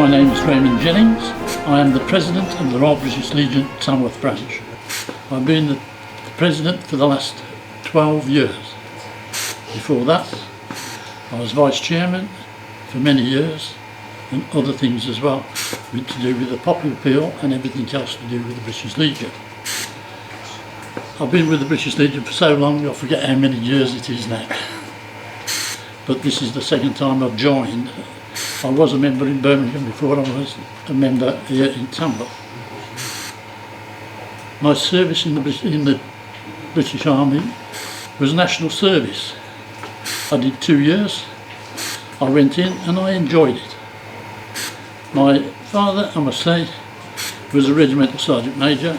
My name is Jennings. I am the President of the Royal British Legion Tamworth branch. I've been the President for the last 12 years. Before that, I was Vice Chairman for many years and other things as well, to do with the popular appeal and everything else to do with the British Legion. I've been with the British Legion for so long I forget how many years it is now. But this is the second time I've joined. I was a member in Birmingham before I was a member here in Tamworth. My service in the British Army was national service. I did 2 years. I went in and I enjoyed it. My father, I must say, was a regimental sergeant major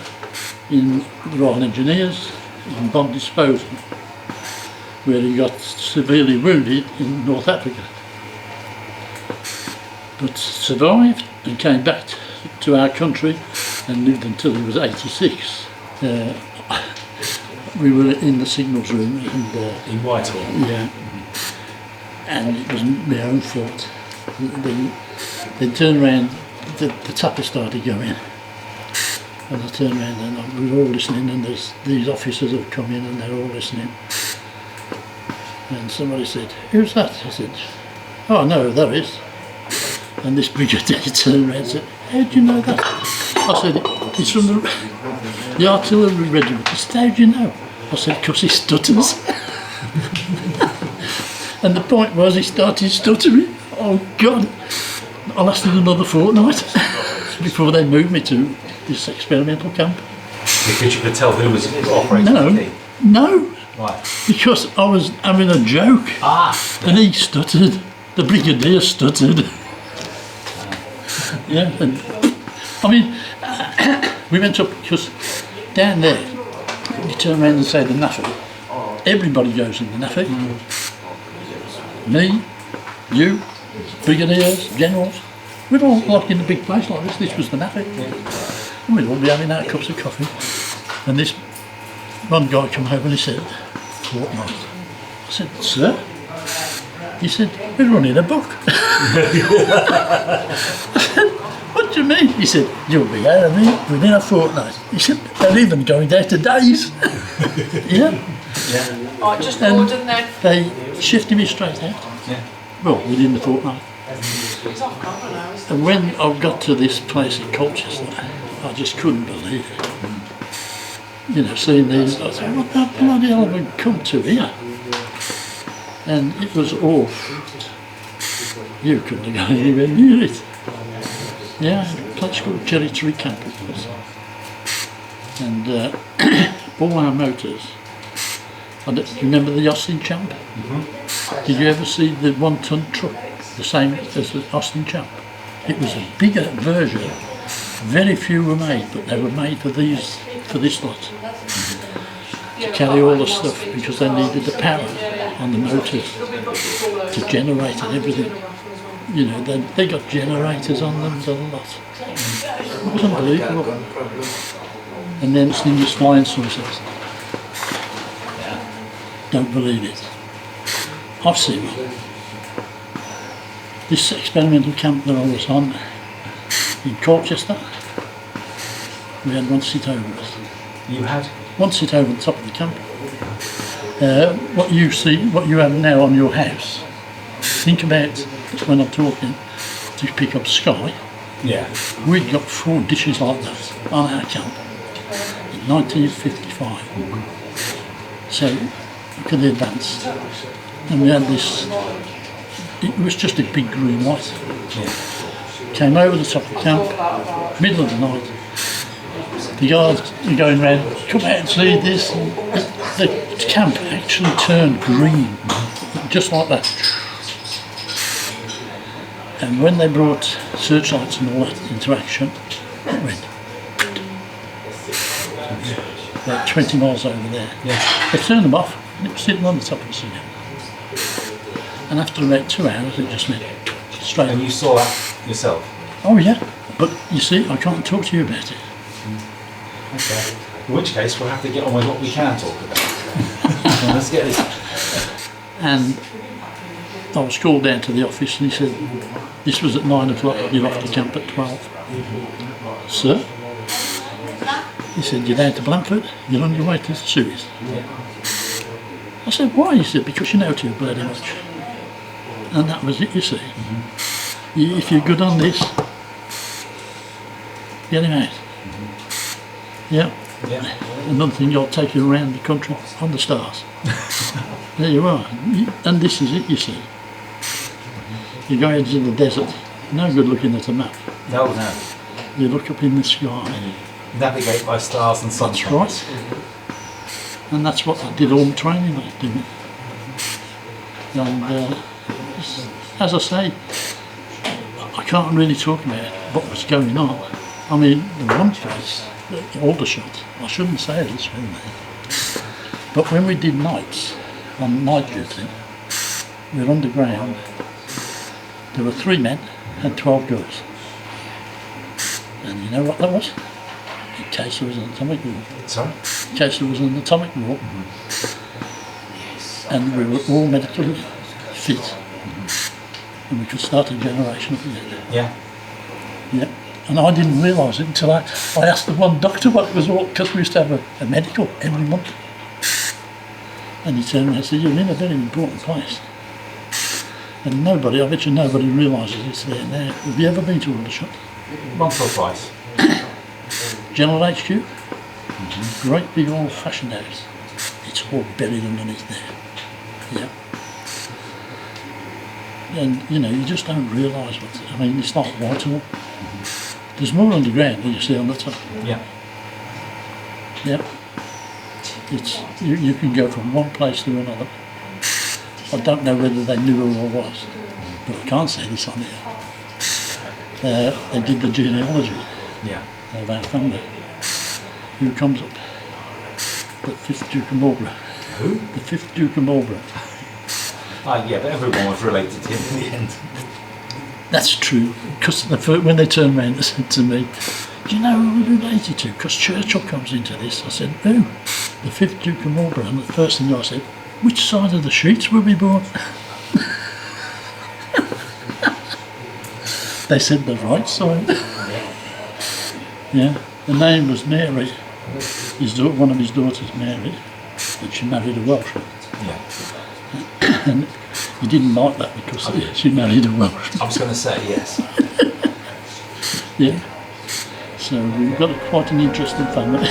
in the Royal Engineers in bomb disposal, where he got severely wounded in North Africa, but survived and came back to our country and lived until he was 86. We were in the signals room and, in Whitehall? Yeah, and it wasn't my own fault. They turned around, the tapper started going, and I turned around and we were all listening, and these officers have come in and they're all listening. And somebody said, "Who's that?" I said, "Oh, I know who that is." And this brigadier turned around and said, "How do you know that?" I said, "It's from the artillery regiment." He said, "How do you know?" I said, "Because he stutters." And the point was, he started stuttering. Oh God, I lasted another fortnight before they moved me to this experimental camp. Because you could tell who was operating the key? No. Right. Because I was having a joke. And he stuttered. The brigadier stuttered. Yeah, and I mean, we went up because down there, you turn around and say the NAFI. Everybody goes in the NAFI. Me, you, brigadiers, generals. We're all like in a big place like this. This was the NAFI. And we'd all be having our cups of coffee. And this one guy come over and he said, "Fortnight." I said, "Sir?" He said, "We're running a book." I said, "What do you mean?" He said, "You'll be out of here within a fortnight." He said, "They're even going down to days." Yeah. Oh, just ordered then. They shifted me straight out. Yeah. Well, within the fortnight. He's off camera now, isn't And when I got to this place in Colchester, I just couldn't believe it. You know, seeing these, I said, "What the bloody hell have we come to here?" And it was awful. You couldn't have gone anywhere near it. Yeah, a place called Cherry Tree Camp it was. And all our motors. Do you remember the Austin Champ? Mm-hmm. Did you ever see the 1 ton truck, the same as the Austin Champ? It was a bigger version. Very few were made, but they were made for this lot. To carry all the stuff, because they needed the power on the motors to generate and everything. You know, they got generators on them, a lot. It was unbelievable. And then this thing was flying saucers. Don't believe it. I've seen one. This experimental camp that I was on in Colchester, we had one sit over us. You had? One sit over the top of the camp. What you see, what you have now on your house, think about when I'm talking to pick up Sky. Yeah. We'd got 4 dishes like that on our camp in 1955. So look at the advance. And we had this, it was just a big green light. Yeah. Came over the top of the camp, middle of the night. The guards were going round, "Come out and see this." And the camp actually turned green, just like that. And when they brought searchlights and all that into action, it went about 20 miles over there. Yeah. They turned them off, and it was sitting on the top of us again. And after about 2 hours, it just went straight. And you saw that yourself? Oh yeah, but you see, I can't talk to you about it. Okay. In which case, we'll have to get on with what we can talk about. Let's get this. And I was called down to the office and he said, this was at 9 o'clock, you're off to camp at 12. Sir? He said, you're down to Blandford, you're on your way to Suez. I said, why? He said, because you know too bloody much. And that was it, you see. If you're good on this, get him out. Yeah. Another thing, you'll take you around the country on the stars. There you are. And this is it, you see. You go into the desert, no good looking at a map. No. You look up in the sky. Navigate by stars and sun. That's right. And that's what I did all the training I was doing. And as I say, I can't really talk about what was going on. I mean, the one place, Aldershot, I shouldn't say this really, but when we did nights, on night duty, we were underground, there were 3 men and 12 girls. And you know what that was? In case there was an atomic war. Sorry? In case there was an atomic war. And we were all medically fit. And we could start a generation up again. Yeah. Yeah. And I didn't realise it until I asked the one doctor what it was all, because we used to have a medical every month. And he turned around and said, you're in a very important place. And nobody, I bet you nobody realises it's there now. Have you ever been to Aldershot? Once or twice. General HQ? Great big old fashioned house. It's all buried underneath there. Yeah. And, you know, you just don't realise what, I mean, it's like Whitehall. There's more underground than you see on the top. Yeah. Yeah. It's, you can go from one place to another. I don't know whether they knew who I was, but I can't say this on here. They did the genealogy of our family. Who comes up? The 5th Duke of Marlborough. Who? The 5th Duke of Marlborough. Yeah, but everyone was related to him in the end. That's true, because when they turned around and said to me, do you know who we're related to? Because Churchill comes into this. I said, who? The 5th Duke of Marlborough. And the first thing I said, which side of the sheets were we born? They said the right side. Yeah, the name was Mary. One of his daughters, Mary, and she married a Welshman. Yeah. And he didn't like that because she married a Welshman. I was going to say yes. Yeah. So we've got quite an interesting family.